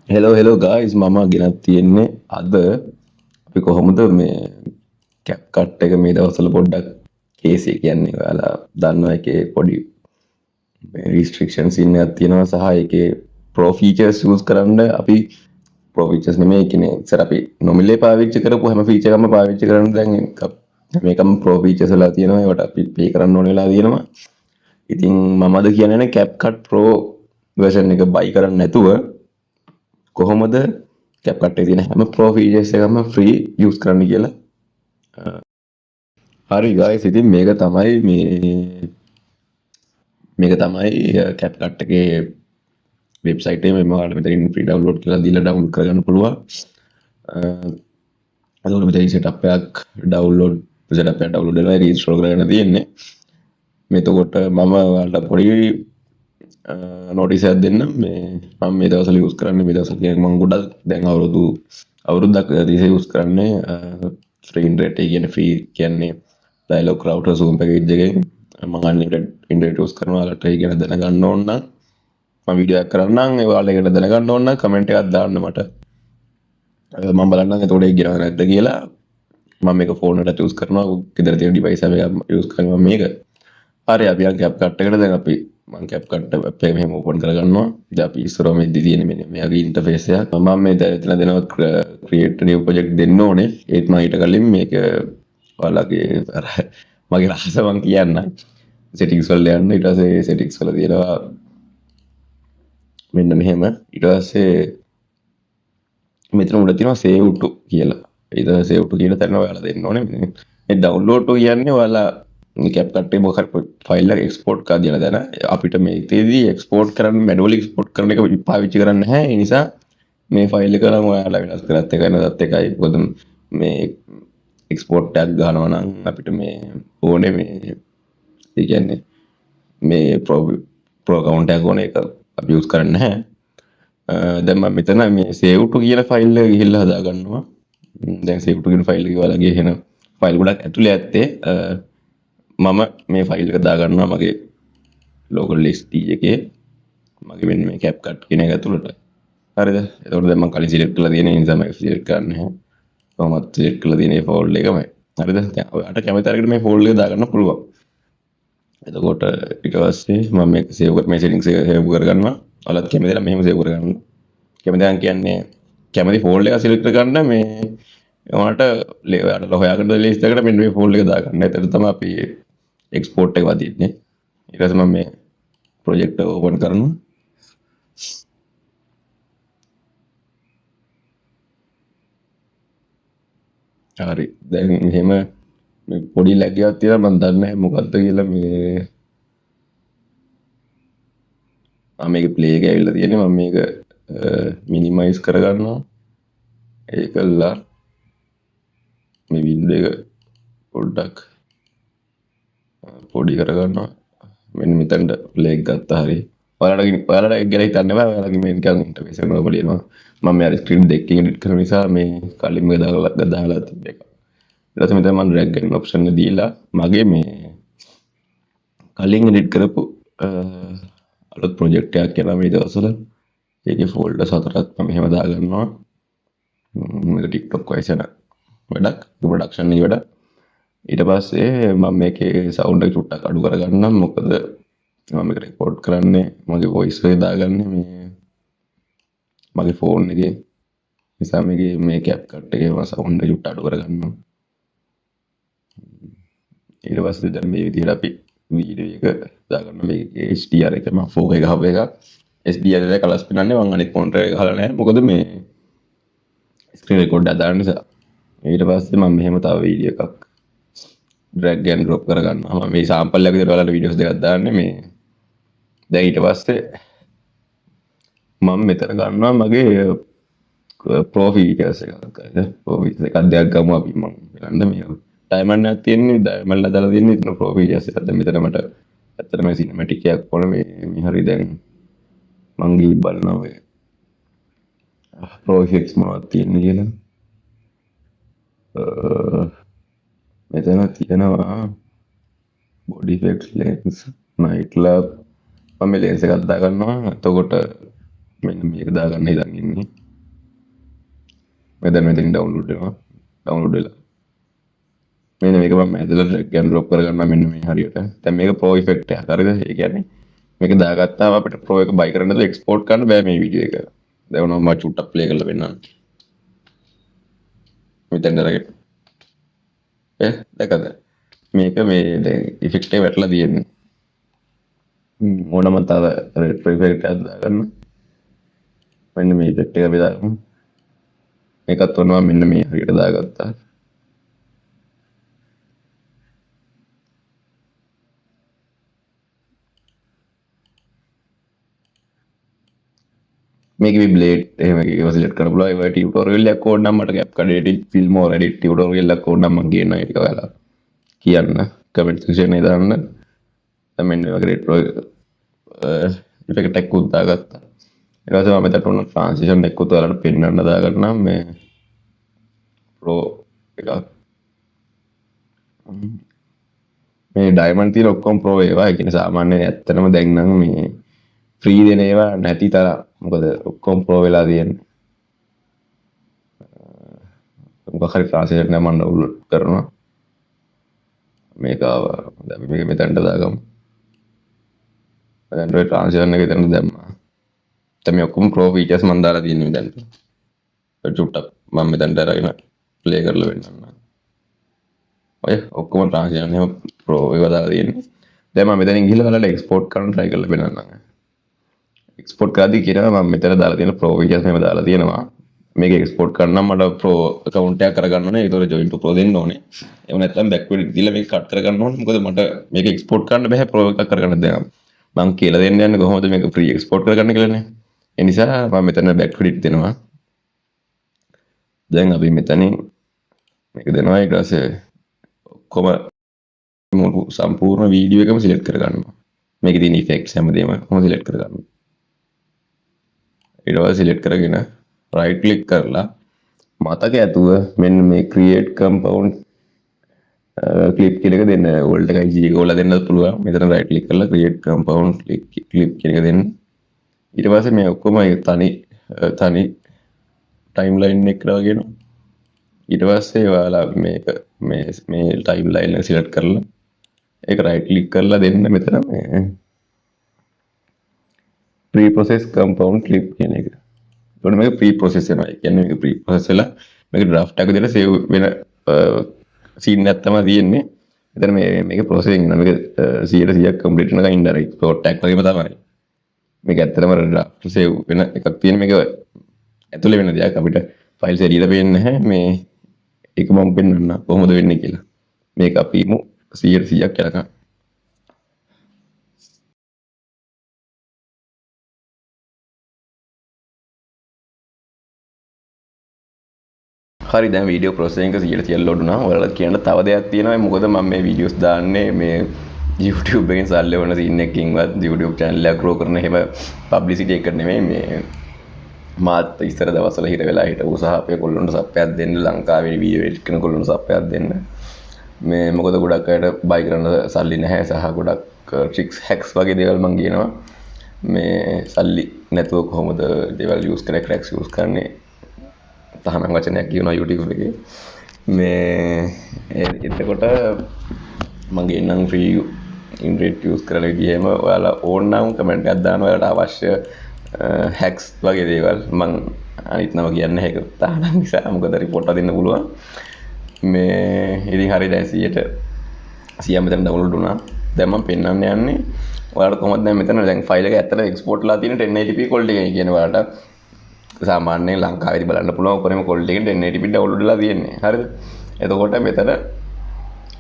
Hello guys මම ගෙනත් තියෙන්නේ අද අපි කොහොමද මේ කැප් කට් එක මේ දවස්වල පොඩ්ඩක් කේසි කියන්නේ ඔයාලා දන්නවා එකේ පොඩි රිස්ට්‍රික්ෂන්ස් ඉන්නයක් තියෙනවා සහ එකේ ප්‍රෝ ෆීචර්ස් යූස් කරන්න අපි ප්‍රෝ ෆීචර්ස් නෙමෙයි කියන්නේ ඉතින් අපි නොමිලේ පාවිච්චි කරපු හැම ෆීචර් එකක්ම පාවිච්චි කරන්න දැන් මේකම ප්‍රෝ ෆීචර්ස් වෙලා තියෙනවා ඒවට අපි පේ කරන්න ඕන වෙලා තියෙනවා ඉතින් මම අද කියන්නේ කැප් කට් ප්‍රෝ version එක buy කරන්න නැතුව කොහොමද කැප්කට් එකේ තියෙන හැම ප්‍රෝ ෆීචර්ස් එකම ෆ්‍රී යූස් කරන්න කියලා. හරි ගයිස් ඉතින් මේක තමයි කැප්කට් එකේ වෙබ්සයිට් එකේ මම ඔයාලට මෙතනින් ෆ්‍රී ඩවුන්ලෝඩ් කියලා දීලා ඩවුන්ලෝඩ් කරගන්න පුළුවන්. එතකොට මෙතන සෙටප් එකක් ඩවුන්ලෝඩ් වෙලා රීස්ටෝර් කරගෙන තියෙන්නේ. මෙතකොට මම ඔයාලට පොඩි නෝටිස් එකක් දෙන්න මම මේ දවස්වල යූස් කරන්නේ මේ දවස්වල කියන්නේ මම ගොඩක් දැන් අවුරුද්දක් තිස්සේ යූස් කරන්නේ ෆ්‍රී ඉන්ටර්නෙට් එක කියන්නේ ෆ්‍රී කියන්නේ ඩයලොග් රවුටර් Zoom පැකේජ් එකෙන් මම අන්ලිමිටඩ් ඉන්ටර්නෙට් යූස් කරනවා ඔයාලට ඒක ගැන දැනගන්න ඕන නම් මම වීඩියෝ එකක් කරන්නම් ඒ ඔයාලා ඒක දැනගන්න ඕන නම් කමෙන්ට් එකක් දාන්න මට මම බලන්නම් එතකොට ඒක ගෙනව නැද්ද කියලා මම මේක ෆෝන් එකට යූස් කරනවා ගෙදර තියෙන ඩිවයිස් එකක් යූස් කරනවා මේක හරි අපි යන් කැප් කට් එකට දැන් අපි මම කැප් කට් අප් එක මෙහෙම ඕපන් කරගන්නවා දැන් අපි ඉස්සරහ මෙද්දි තියෙන මෙයාගේ ඉන්ටර්ෆේස් එක මම මේ එතන දෙනවා ක්‍රියේට් නිව් ප්‍රොජෙක්ට් දෙන්න ඕනේ ඒත් මම ඊට කලින් මේක ඔයාලගේ අර මගේ රහස මම කියන්න සෙටින්ග්ස් වල යන්න ඊට පස්සේ සෙටින්ග්ස් වල තියෙනවා මෙන්න මෙහෙම ඊට පස්සේ මෙතන උඩ තියෙනවා save to කියලා ඊට save to කියන තැන ඔයාලා දෙන්න ඕනේ මේ ඩවුන්ලෝඩ් to කියන්නේ ඔයාලා කැප් කට් එකේ මොකක් ෆයිල් එක එක්ස්පෝර්ට් කරලා දෙන දැන අපිට මේකේදී එක්ස්පෝර්ට් කරන්න මැනුවලි එක්ස්පෝර්ට් කරන එක පාවිච්චි කරන්න නැහැ ඒ නිසා මේ ෆයිල් එක නම් ඔයාලා වෙනස් කරත් එකයි නැත්ත් එකයි මොකද මේ එක්ස්පෝර්ට් ටැග් ගන්නවා නම් අපිට මේ ඕනේ මේ ඒ කියන්නේ මේ ප්‍රෝ account එකක් ඕනේ ඒක අපි යූස් කරන්නේ නැහැ දැන් මම මෙතන මේ save to කියන ෆයිල් එක ගිහිල්ලා හදා ගන්නවා දැන් save to කියන ෆයිල් එක ඔයාලගේ එන ෆයිල් ගොඩක් ඇතුලේ ඇත්තේ මම මේ ෆයිල් එක දාගන්නවා මගේ local list එකේ මගේ මෙන්න මේ CapCut කියන එක ඇතුළට හරිද එතකොට දැන් මම කලින් select කරලා තියෙන නිසා මම select කරන්නේ නැහැ කොහොමද select කරලා තියෙන මේ folder එකමයි හරිද දැන් ඔයාලට කැමති තරකට මේ folder එක දාගන්න පුළුවන් එතකොට ඊට පස්සේ මම මේක save කර මේ settings එක save කරගන්නවා ඔයාලත් කැමති නම් මෙහෙම save කරගන්න කැමති නම් කියන්නේ කැමති folder එක select කරගන්න මේ ඔයාලට ඔයාලට හොයාගන්න list එකට මෙන්න මේ folder එක දාගන්න එතකොට තමයි අපි එක්ස්පෝර්ට් එක වදින්නේ ඊට පස්සේ මම මේ ප්‍රොජෙක්ට් එක ඕපන් කරනවා හරි දැන් මෙහෙම මේ පොඩි ලැග් එකක් තියෙනවා මම දන්නේ නැහැ මොකද්ද කියලා මේ මම මේක ප්ලේ එක ඇවිල්ලා තියෙන්නේ මම මේක මිනිමයිස් කරගන්නවා ඒකල්ලා මේ වින්ඩෝ එක පොඩ්ඩක් පොඩි කරගන්නවා මෙන්න මෙතනට ප්ලේ එක ගත්තා හරි ඔයාලට ඒක ගැන හිතන්න එපා ඔයාලගේ මේ නිකන් ඉන්ටර්ෆේස් එක නෝබල් එනවා මම මේ ස්ක්‍රීන් දෙකකින් එඩිට් කරන නිසා මේ කලින් මේක දාලා තිබ්බ එක ඊට පස්සේ මෙතන මම ඩ්‍රැග් කරන ඔප්ෂන් එක දීලා මගේ මේ කලින් එඩිට් කරපු අලුත් ප්‍රොජෙක්ට් එකක් යනවා මේ දවස්වල ඒකේ ෆෝල්ඩර්ස් හතරක් මම එහෙම දාගන්නවා මේක TikTok වයිස් යන වැඩක් ප්‍රොඩක්ෂන් එක වැඩ ඊට පස්සේ මම මේකේ සවුන්ඩ් එක චුට්ටක් අඩු කරගන්නම් මොකද මම මේක රෙකෝඩ් කරන්නේ මගේ වොයිස් එක දාගන්නේ මේ මගේ ෆෝන් එකේ නිසා මේ CapCut එකේ මම සවුන්ඩ් එක චුට්ටක් අඩු කරගන්නවා ඊට පස්සේ දැන් මේ විදිහට අපි වීඩියෝ එක දාගන්න මේකේ HDR එක මම 4K ගහපු එක HDR එක කලර්ස් පෙන්වන්නේ මම අනිත් මොනිටර් එක ගහලා නැහැ මොකද මේ ස්ක්‍රීන් රෙකෝඩ් එක දාන්න නිසා ඊට පස්සේ මම මෙහෙම තව වීඩියෝ එකක් drag and drop කරගන්නවා මම මේ සාම්පල් එකක් විතර ඔයාලට වීඩියෝස් දෙකක් දාන්නේ මේ දැන් ඊට පස්සේ මම මෙතන ගන්නවා මගේ pro features එකක් pro features එකක් දෙයක් ගමු අපි මම බලන්න මේ ඩයමන්ඩ් එකක් තියෙන්නේ ඩයමන්ඩ් දාලා තියෙන්නේ එතන pro features එකක් දැන් මෙතන මට ඇත්තටම සිනමැටික් එකක් ඕන මේ හරි දැන් මං ගිහින් බලනවා ඔය pro effects මොනවද තියෙන්නේ කියලා මෙතන තියෙනවා body effects lens night lab මම ලෙන්ස් එකක් දාගන්නවා එතකොට මෙන්න මේක දාගන්න හිතන් ඉන්නේ. මම දැන් මෙතන ඩවුන්ලෝඩ් වෙනවා. ඩවුන්ලෝඩ් වෙලා මෙන්න මේක මම ඇදලා ඩ්‍රැග් ඇන්ඩ් ඩ්‍රොප් කරගන්නවා මෙන්න මේ හරියට. දැන් මේක ප්‍රෝ ඉෆෙක්ට් එකක්. හරිද? ඒ කියන්නේ මේක දාගත්තාම අපිට ප්‍රෝ එක බයි කරන්න එක්ස්පෝර්ට් කරන්න බෑ මේ වීඩියෝ එක. දැන් මම චුට්ටක් ප්ලේ කරලා පෙන්නන්න. මෙතෙන් දරගෙන. දැකද? මේක මේ දැන් ඉෆෙක්ට් එක වැටලා තියෙන්නේ. ඕනම තව රෙට්‍රෝ ඉෆෙක්ට් එකක් දාගන්න. මෙන්න මේ ඉෆෙක්ට් එක අපි දාගමු. මේකත් ඔන්නවා මෙන්න මේ හරියට දාගත්තා. මේක බ්ලේඩ් එහෙම එකක සිලෙක්ට් කරන්න පුළුවන්. ඒවා ටියුටෝරියල් එකක් ඕන නම් මට CapCut edit film or edit tutorial එකක් ඕන නම් මම කියනවා ඒක ඔයාලා කියන්න කමෙන්ට් සෙක්ෂන් එකේ දාන්න. දැන් මෙන්න මේ වගේ රෙට්‍රෝ ඉෆෙක්ට් එකක් උත් දාගත්තා. ඊට පස්සේ මම මෙතනට උන ට්‍රාන්සිෂන් එකක් උත් ඔයාලට පෙන්වන්න දාගන්නම් මේ ප්‍රෝ එකක්. මේ ඩයමන්ඩ් තියෙන ඔක්කොම ප්‍රෝ ඒවා. ඒ කියන්නේ සාමාන්‍යයෙන් ඇත්තටම දැන් නම් මේ ෆ්‍රී දෙන ඒවා නැති තරම්. මොකද ඔක්කොම ප්‍රෝ වෙලා තියෙන්නේ. මොකක් හරි ට්‍රාන්ස්ලේට් එක මම ඩවුන්ලෝඩ් කරනවා. මේක දැන් මේක මෙතනට දාගමු. දැන් ට්‍රාන්ස්ලේෂන් එක එතන දැම්මා. දැන් මේ ඔක්කොම ප්‍රෝ ෆීචර්ස් මම දාලා තියෙන්නේ මෙතනට. චුට්ටක් මම මෙතනට අරගෙන ප්ලේ කරලා වෙන්නන්න. ඔය ඔක්කොම ට්‍රාන්ස්ලේෂන් එහෙම ප්‍රෝ ඒවා දාලා තියෙන්නේ. දැන් මම මෙතනින් ගිහලා ඔයාලට එක්ස්පෝර්ට් කරන්න try කරලා බලන්නම්. එක්ස්පෝර්ට් කරද්දී කියනවා මම මෙතන දාලා තියෙන ප්‍රෝ ෆීචර්ස් මේව දාලා තියෙනවා. මේක එක්ස්පෝර්ට් කරන්න මට ප්‍රෝ account එකක් කරගන්න ඕනේ. ඒතකොට join to pro දෙන්න ඕනේ. එහෙම නැත්නම් backward දීලා මේක කට් කරගන්න ඕනේ. මොකද මට මේක එක්ස්පෝර්ට් කරන්න බෑ ප්‍රෝ එකක් කරගන්න දැන්. මම කියලා දෙන්න යන්නේ කොහොමද මේක free export කරගන්න කියලානේ. ඒ නිසා මම මෙතන backward දෙනවා. දැන් අපි මෙතනින් මේක දෙනවා. ඊට පස්සේ ඔක්කොම මුළු සම්පූර්ණ වීඩියෝ එකම සිලෙක්ට් කරගන්නවා. මේකේ තියෙන effects හැමදේම කොහොමද සිලෙක්ට් කරගන්නේ. ඊට පස්සේ සිලෙක්ට් කරගෙන right click කරලා මතක ඇතුව මෙන්න මේ create compound clip කියන එක දෙන්න. ඕල්ට් එකයි G එක ඔයාලා දෙන්නත් පුළුවන්. මෙතන right click කරලා create compound clip කියන එක දෙන්න. ඊට පස්සේ මේ ඔක්කොම තනි timeline එක කරලා ගේනවා. ඊට පස්සේ ඔයාලා මේක මේ timeline එක select කරලා ඒක right click කරලා දෙන්න මෙතන මේ pre-process compound clip කියන එක. ඒකට මේක pre-process වෙනවා. ඒ කියන්නේ මේක pre-process වෙලා මේක draft එකක් විදිහට save වෙන scene එකක් තමයි තියෙන්නේ. මෙතන මේක processing වෙනවා. මේක 100% complete වෙනකන් ඉන්න අර export එකක් වගේම තමයි. මේක ඇත්තටම draft save වෙන එකක් තියෙන මේක ඇතුලේ වෙන දෙයක් අපිට files එළියට පේන්නේ නැහැ. මේ ඒක මම පෙන්නන්න කොහොමද වෙන්නේ කියලා. මේක අපි 100%ක් යනකම් හරි. දැන් වීඩියෝ ප්‍රොසෙසිං එක 100% ලෝඩ් වුණා. ඔයාලට කියන්න තව දෙයක් තියෙනවා. මොකද මම මේ වීඩියෝස් දාන්නේ මේ YouTube එකෙන් සල්ලි වන සීන් එකකින්වත් YouTube channel එක grow කරන හැම publicity එකක් නෙමෙයි. මේ මාත් ඉස්සර දවස්වල හිර වෙලා හිටපු සහ අපේ කොල්ලොන්ට සප්පයක් දෙන්න ලංකාවේ වීඩියෝ එඩිට් කරන කොල්ලොන්ට සප්පයක් දෙන්න. මේ මොකද ගොඩක් අයට බයි කරන්න සල්ලි නැහැ සහ ගොඩක් tricks hacks වගේ දේවල් මම කියනවා. මේ සල්ලි නැතුව කොහොමද දේවල් use කරන්නේ, cracks use කරන්නේ තහනම් වචනයක් කියනවා YouTube එකේ. මේ එතකොට මගේ නම් free internet use කරලා ගියම ඔයාලා ඕන නම් කමෙන්ට් එකක් දාන්න. ඔයාලට අවශ්‍ය hacks වගේ දේවල් මම අනිත් නම කියන්නේ ඒක තහනම් නිසා මොකද report දෙන්න පුළුවන්. මේ ඉතින් හරි දැන් 100ක් මෙතන download වුණා. දැන් මම පෙන්වන්න යන්නේ ඔයාලට කොහොමද දැන් මෙතන දැන් file එක ඇත්තට export ලා තියෙන 1080p quality එකයි කියන ඔයාලට සාමාන්‍යයෙන් ලංකාවේදී බලන්න පුළුවන් උපරිම quality එකෙන් 1080p download වෙලා තියෙන්නේ. හරිද? එතකොට මෙතන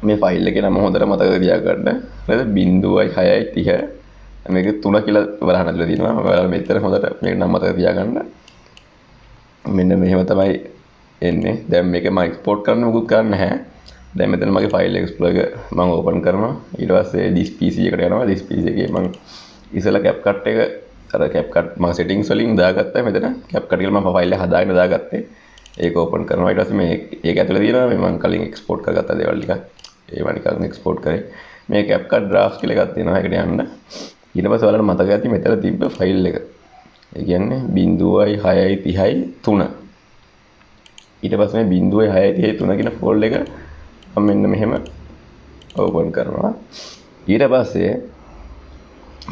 මේ ෆයිල් එකේ නම හොඳට මතක තියාගන්න. හරිද? 0.630 මේක 3 කියලා වරහන් ඇතුලේ තියෙනවා. ඔයාලා මෙතන හොඳට මේක නම මතක තියාගන්න. මෙන්න මෙහෙම තමයි එන්නේ. දැන් මේක මම export කරන්න මොකුත් කරන්න නැහැ. දැන් මෙතන මගේ file explorer එක මම open කරනවා. ඊට පස්සේ this PC එකට යනවා. this PC එකේ මම ඉස්සෙල්ලා CapCut එක අර CapCut මම settings වලින් දාගත්තා. මෙතන CapCut කියලා මම file එක හදාගෙන දාගත්තේ. ඒක open කරනවා. ඊට පස්සේ මේ ඒක ඇතුලේ තියෙනවා මේ මම කලින් export කරගත්ත දේවල් ටික. ඒවා නිකන් export කරේ. මේ CapCut drafts කියලා එකක් තියෙනවා. ඒකට යන්න. ඊට පස්සේ ඔයාලට මතක ඇති මෙතන තිබ්බ file එක. ඒ කියන්නේ 0.630 ඊට පස්සේ මේ 0.630 කියන ෆෝල්ඩර් එක මම මෙන්න මෙහෙම ඕපන් කරනවා. ඊට පස්සේ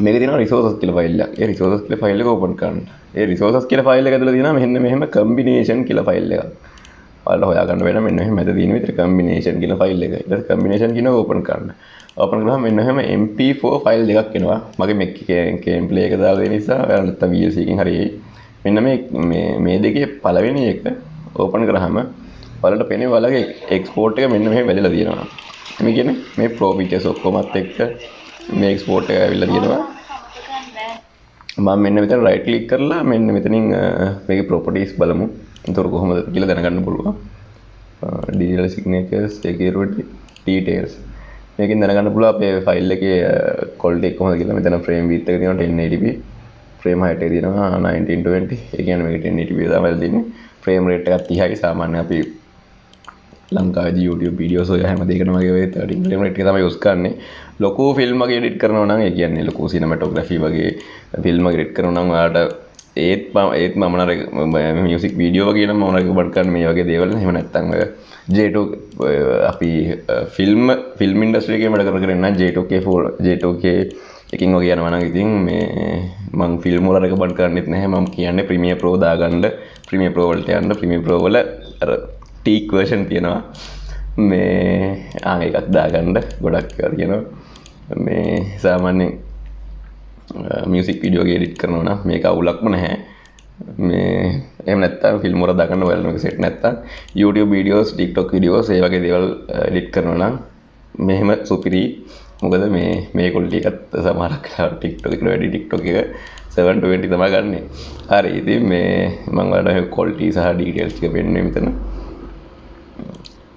මේක තියෙනවා resources කියලා ෆයිල් එකක්. ඒ resources කියලා ෆයිල් එක ඕපන් කරන්න. ඒ resources කියලා ෆයිල් එක ඇතුළේ තියෙනවා මෙන්න මෙහෙම combination කියලා ෆයිල් එකක්. ඔයාලට හොයාගන්න වෙන මෙන්න මෙහෙම මැද තියෙන විතර combination කියලා ෆයිල් එක. ඊට පස්සේ combination කියන ඕපන් කරන්න. ඕපන් කරාම මෙන්න මෙහෙම mp4 ෆයිල් එකක් එනවා. මගේ මේ gameplay එක දාලා දෙන නිසා ඔයාලට නැත්තම් VLC එකකින් හරි එයි. මෙන්න මේ දෙකේ පළවෙනි එක ඕපන් කරාම ඔයාලට පේන්නේ ඔයාලගේ export එක මෙන්න මෙහෙම වැදලා තියෙනවා. මේ කියන්නේ මේ pro features ඔක්කොමත් එක්ක මේ export එක ඇවිල්ලා තියෙනවා. මම මෙන්න මෙතන right click කරලා මෙන්න මෙතනින් මේකේ properties බලමු. එතකොට කොහොමද කියලා දැනගන්න පුළුවන්. digital signatures, security, details. මේකෙන් දැනගන්න පුළුවන් අපේ file එකේ quality එක කොහොමද කියලා. මෙතන frame width එක තියෙනවා 1080p. frame height එක තියෙනවා 1920. ඒ කියන්නේ මේක 1080p තමයි තියෙන්නේ. frame rate එකක් 30යි. සාමාන්‍ය අපි ලංකාවේ YouTube videos ඔය හැම දෙයකටම වගේ ඔය 30 frame rate එක තමයි use කරන්නේ. ලොකු ෆිල්ම් වගේ edit කරනවා නම් ඒ කියන්නේ ලොකු cinematography වගේ ෆිල්ම් වගේ edit කරනවා නම් ඔයාලට ඒත් මම නර මියුසික් වීඩියෝ වගේ නම් මම රෙකමන්ඩ් කරන්නේ මේ වගේ දේවල්. එහෙම නැත්නම් ඔය J2 අපි ෆිල්ම් ඉන්ඩස්ට්‍රි එකේ වැඩ කරගෙන නම් J2K එකකින් වගේ යනවා නම් ඉතින් මේ මම ෆිල්ම් වල රෙකමන්ඩ් කරන්නේත් නැහැ. මම කියන්නේ Premiere Pro දාගන්න. Premiere Pro වලට යන්න. Premiere Pro වල අර teak version තියෙනවා. මේ එකක් දාගන්න ගොඩක් තියෙනවා. මේ සාමාන්‍යයෙන් මියුසික් වීඩියෝ එක එඩිට් කරනවා නම් මේක අවුලක්ම නැහැ. මේ එහෙම නැත්නම් ෆිල්ම් වල දාගන්න ඔයාලා මේක සෙට් නැත්නම් YouTube videos, TikTok videos ඒ වගේ දේවල් එඩිට් කරනවා නම් මෙහෙම සුපිරි. මොකද මේ quality එකත් සමහරක් TikTok එකට වැඩි TikTok එක 720 තමයි ගන්නෙ. හරි ඉතින් මේ මම ඔයාලට quality සහ details ටික පෙන්නන්නේ මෙතන.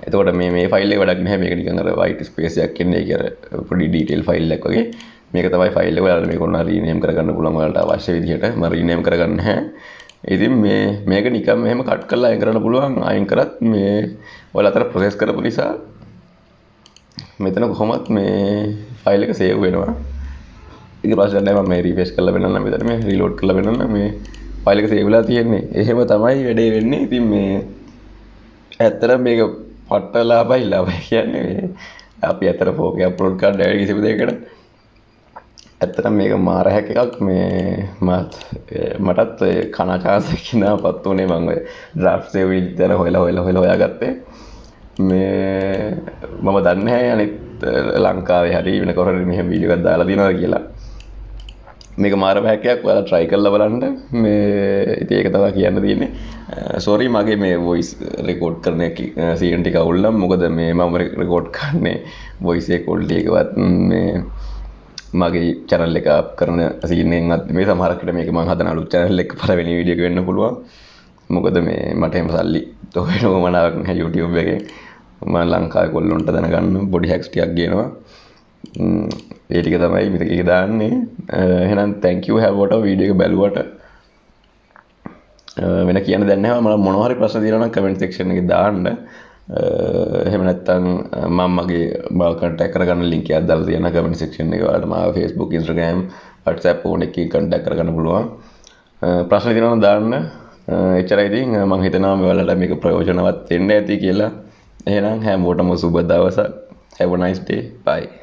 එතකොට මේ ෆයිල් එක වැඩක් නැහැ. මේක නිකන් අර white space එකක් එන්නේ. ඒක අර පොඩි detail ෆයිල් එකක් වගේ. මේක තමයි ෆයිල් එක. ඔයාලා මේක උනා රීනේම් කරගන්න පුළුවන් ඔයාලට අවශ්‍ය විදිහට. මම රීනේම් කරගන්න නැහැ. ඉතින් මේක නිකන් මෙහෙම කට් කරලා අයින් කරන්න පුළුවන්. අයින් කරත් මේ ඔයාලා අතර ප්‍රොසෙස් කරපු නිසා මෙතන කොහොමත් මේ ෆයිල් එක සේව් වෙනවා. ඊට පස්සේ දැන් මම මේ රිෆ්‍රෙෂ් කරලා වෙනනම් මෙතන මේ රීලෝඩ් කරලා වෙනනම් මේ ෆයිල් එක සේව් වෙලා තියෙන්නේ. එහෙම තමයි වැඩේ වෙන්නේ. ඉතින් මේ ඇත්තටම මේක පට්ටලාපයි කියන්නේ අපි අතර ෆෝකේ අප්ලෝඩ් කරන්න බැරි කිසිම දෙයකට. ඇත්තටම මේක මාර හැක් එකක්. මේ මටත් කන chance එකක් නෑපත් උනේ. මම ඔය draft save විතර හොයාගත්තේ. මේ මම දන්නේ නැහැ අනිත් ලංකාවේ හරි වෙන කොහරි මෙහෙම වීඩියෝ එකක් දාලා දිනනවා කියලා. මේක මාර හැක් එකක්. ඔයාලා try කරලා බලන්න. මේ ඉතින් ඒක තමයි කියන්න තියෙන්නේ. sorry මගේ මේ voice record කරන scene ටික අවුල් නම්. මොකද මේ මම record කරන්නේ voice එක quality එකවත් මේ මගේ channel එක up කරන scene එකෙන්වත් මේ සමහරකට මේක මම හදන අලුත් channel එක පළවෙනි වීඩියෝ එක වෙන්න පුළුවන්. මොකද මේ මට එහෙම සල්ලි තෝරන මනාවක් නැහැ YouTube එකේ. මම ලංකාවේ කොල්ලොන්ට දැනගන්න බොඩි හැක්ස් ටිකක් ගේනවා. ඒ ටික තමයි මේක දාන්නේ. එහෙනම් thank you හැමෝට වීඩියෝ එක බැලුවට. වෙන කියන්න දෙයක් නැහැ. මම මොනවා හරි ප්‍රශ්න තියෙනවා නම් comment section එකේ දාන්න. එහෙම නැත්නම් මම මගේ contact කරගන්න link එකක් දාලා තියෙනවා comment section එකේ. ඔයාලට මාව Facebook, Instagram, WhatsApp phone එකකින් contact කරගන්න පුළුවන්. ප්‍රශ්න තියෙනවා නම් දාන්න. එච්චරයි. ඉතින් මම හිතනවා ඔයාලට මේක ප්‍රයෝජනවත් වෙන්න ඇති කියලා. එහෙනම් හැමෝටම සුබ දවසක්. Have a nice day. Bye.